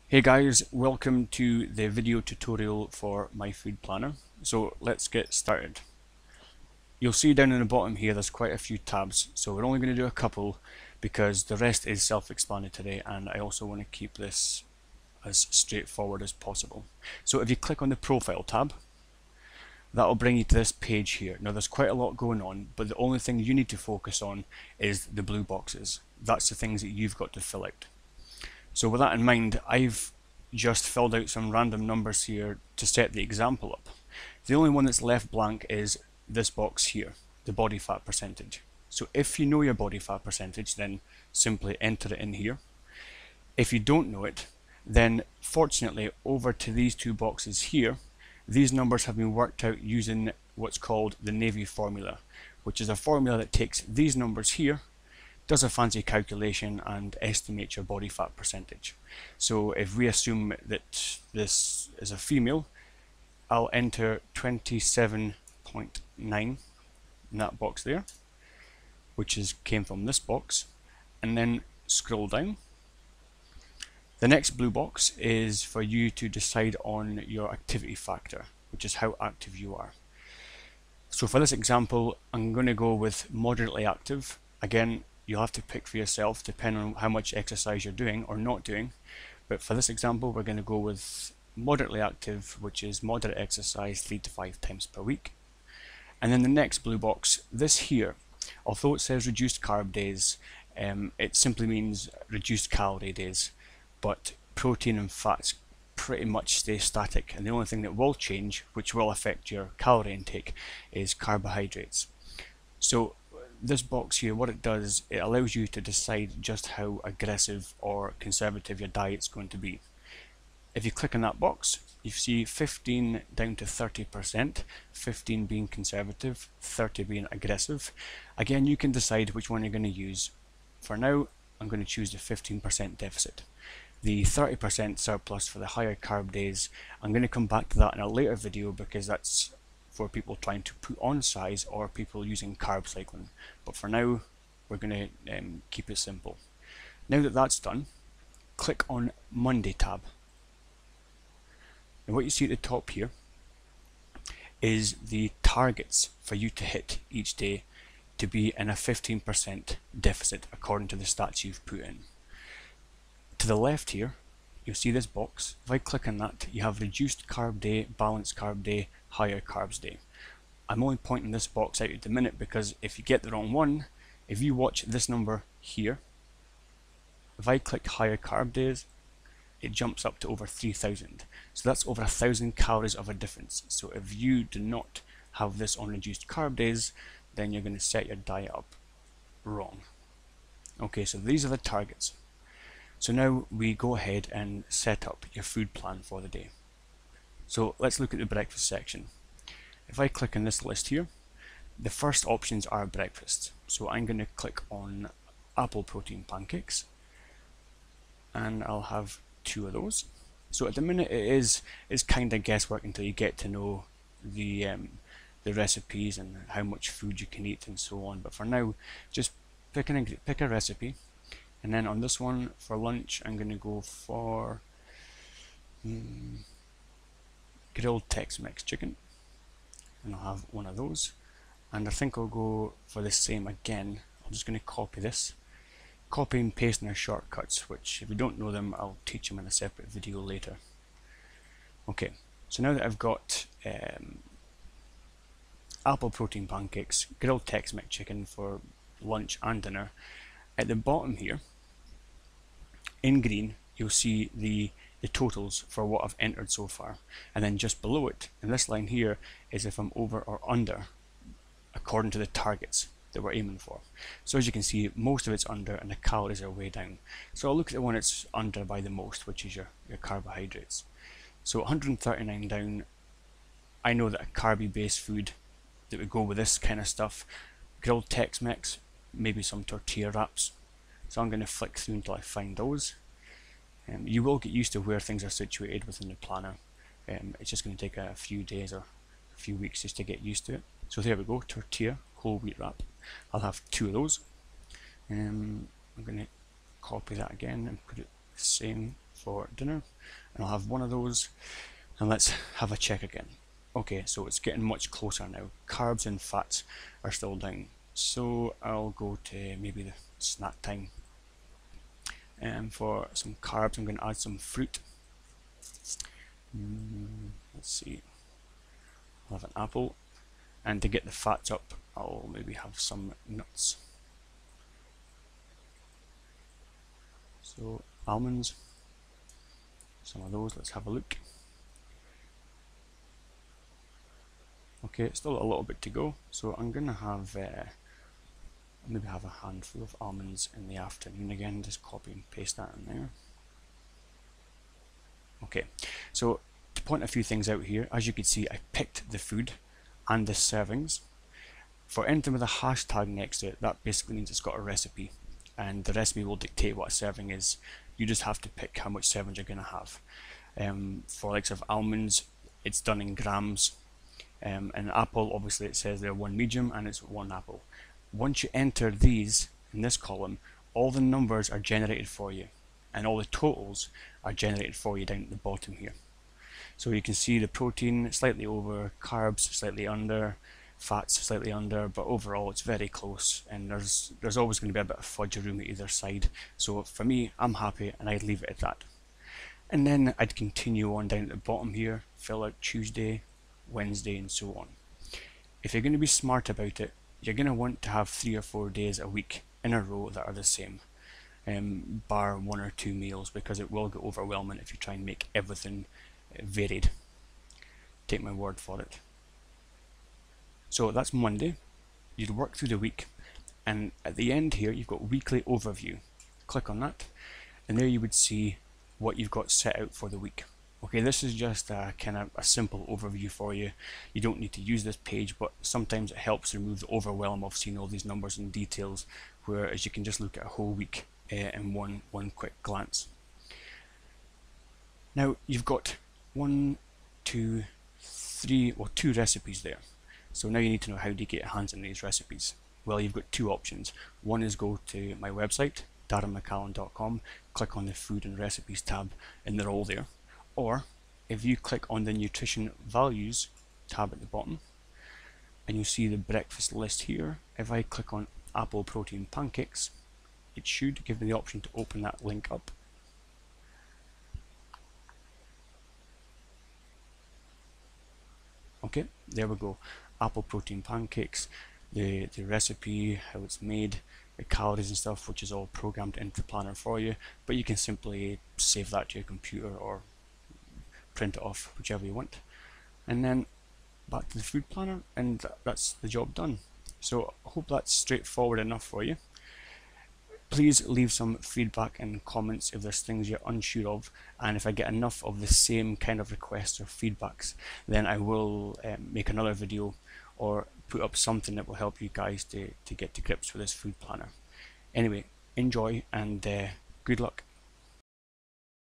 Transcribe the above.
Hey guys, welcome to the video tutorial for my food planner. So let's get started. You'll see down in the bottom here there's quite a few tabs, so we're only going to do a couple because the rest is self-explanatory and I also want to keep this as straightforward as possible. So if you click on the profile tab, that'll bring you to this page here. Now there's quite a lot going on, but the only thing you need to focus on is the blue boxes. That's the things that you've got to fill out. So with that in mind, I've just filled out some random numbers here to set the example up. The only one that's left blank is this box here, the body fat percentage. So if you know your body fat percentage, then simply enter it in here. If you don't know it, then fortunately over to these two boxes here, these numbers have been worked out using what's called the Navy formula, which is a formula that takes these numbers here, does a fancy calculation and estimates your body fat percentage. So if we assume that this is a female, I'll enter 27.9 in that box there, which came from this box, and then scroll down. The next blue box is for you to decide on your activity factor, which is how active you are. So for this example, I'm going to go with moderately active. Again, you'll have to pick for yourself depending on how much exercise you're doing or not doing. But for this example, we're going to go with moderately active, which is moderate exercise 3 to 5 times per week. And then the next blue box, this here, although it says reduced carb days, it simply means reduced calorie days. But protein and fats pretty much stay static, and the only thing that will change, which will affect your calorie intake, is carbohydrates. So this box here, what it does, it allows you to decide just how aggressive or conservative your diet's going to be. If you click on that box, you see 15 down to 30%, 15 being conservative, 30 being aggressive. Again, you can decide which one you're going to use. For now, I'm going to choose the 15% deficit. The 30% surplus for the higher carb days, I'm going to come back to that in a later video because that's for people trying to put on size or people using carb cycling. But for now, we're going to keep it simple. Now that that's done, click on Monday tab. And what you see at the top here is the targets for you to hit each day to be in a 15% deficit according to the stats you've put in. To the left here, you'll see this box. If I click on that, you have reduced carb day, balanced carb day, higher carbs day. I'm only pointing this box out at the minute because if you get the wrong one, if you watch this number here, if I click higher carb days, it jumps up to over 3,000. So that's over 1,000 calories of a difference. So if you do not have this on reduced carb days, then you're going to set your diet up wrong. Okay, so these are the targets. So now we go ahead and set up your food plan for the day. So let's look at the breakfast section. If I click on this list here, the first options are breakfast. So I'm going to click on apple protein pancakes and I'll have 2 of those. So at the minute it's kind of guesswork until you get to know the recipes and how much food you can eat and so on. But for now, just pick a recipe. And then on this one, for lunch, I'm going to go for grilled Tex-Mex chicken. And I'll have 1 of those. And I think I'll go for the same again. I'm just going to copy this. Copy and paste in our shortcuts, which if you don't know them, I'll teach them in a separate video later. Okay, so now that I've got apple protein pancakes, grilled Tex-Mex chicken for lunch and dinner, at the bottom here, in green, you'll see the totals for what I've entered so far. And then just below it, in this line here, is if I'm over or under, according to the targets that we're aiming for. So as you can see, most of it's under and the calories are way down. So I'll look at the one that's under by the most, which is your carbohydrates. So 139 down, I know that a carby based food that would go with this kind of stuff, grilled Tex-Mex, maybe some tortilla wraps. So I'm going to flick through until I find those. You will get used to where things are situated within the planner. It's just going to take a few days or a few weeks just to get used to it. So there we go, tortilla, whole wheat wrap. I'll have 2 of those. I'm going to copy that again and put it the same for dinner, and I'll have one of those, and let's have a check again. Okay, so it's getting much closer now. Carbs and fats are still down, so I'll go to maybe the snack time. And for some carbs, I'm going to add some fruit. Let's see, I'll have an apple, and to get the fats up, I'll maybe have some nuts. So almonds, some of those, let's have a look. Okay, still a little bit to go, so I'm going to have maybe have a handful of almonds in the afternoon again, just copy and paste that in there. Okay, so to point a few things out here, as you can see, I picked the food and the servings. For anything with a hashtag next to it, that basically means it's got a recipe, and the recipe will dictate what a serving is. You just have to pick how much servings you're going to have. For likes of almonds, it's done in grams. An apple, obviously it says they're 1 medium and it's 1 apple. Once you enter these in this column, all the numbers are generated for you, and all the totals are generated for you down at the bottom here. So you can see the protein slightly over, carbs slightly under, fats slightly under, but overall it's very close, and there's always going to be a bit of fudge room at either side. So for me, I'm happy and I'd leave it at that. And then I'd continue on down at the bottom here, fill out Tuesday, Wednesday, and so on. If you're going to be smart about it, you're going to want to have 3 or 4 days a week in a row that are the same, bar 1 or 2 meals, because it will get overwhelming if you try and make everything varied. Take my word for it. So that's Monday. You'd work through the week, and at the end here you've got weekly overview. Click on that, and there you would see what you've got set out for the week. Okay, this is just a kind of a simple overview for you. You don't need to use this page, but sometimes it helps remove the overwhelm of seeing all these numbers and details, whereas you can just look at a whole week in one quick glance. Now you've got 1, 2, 3, or 2 recipes there. So now you need to know, how do you get your hands on these recipes? Well, you've got 2 options. One is go to my website, darrenmcallan.com, click on the food and recipes tab, and they're all there. Or if you click on the nutrition values tab at the bottom, and you see the breakfast list here, if I click on apple protein pancakes, it should give me the option to open that link up. Okay, there we go. Apple protein pancakes, the recipe, how it's made, the calories and stuff, which is all programmed into the planner for you. But you can simply save that to your computer or print it off, whichever you want. And then back to the food planner, and that's the job done. So I hope that's straightforward enough for you. Please leave some feedback and comments if there's things you're unsure of, and if I get enough of the same kind of requests or feedbacks, then I will make another video or put up something that will help you guys to get to grips with this food planner. Anyway, enjoy, and good luck.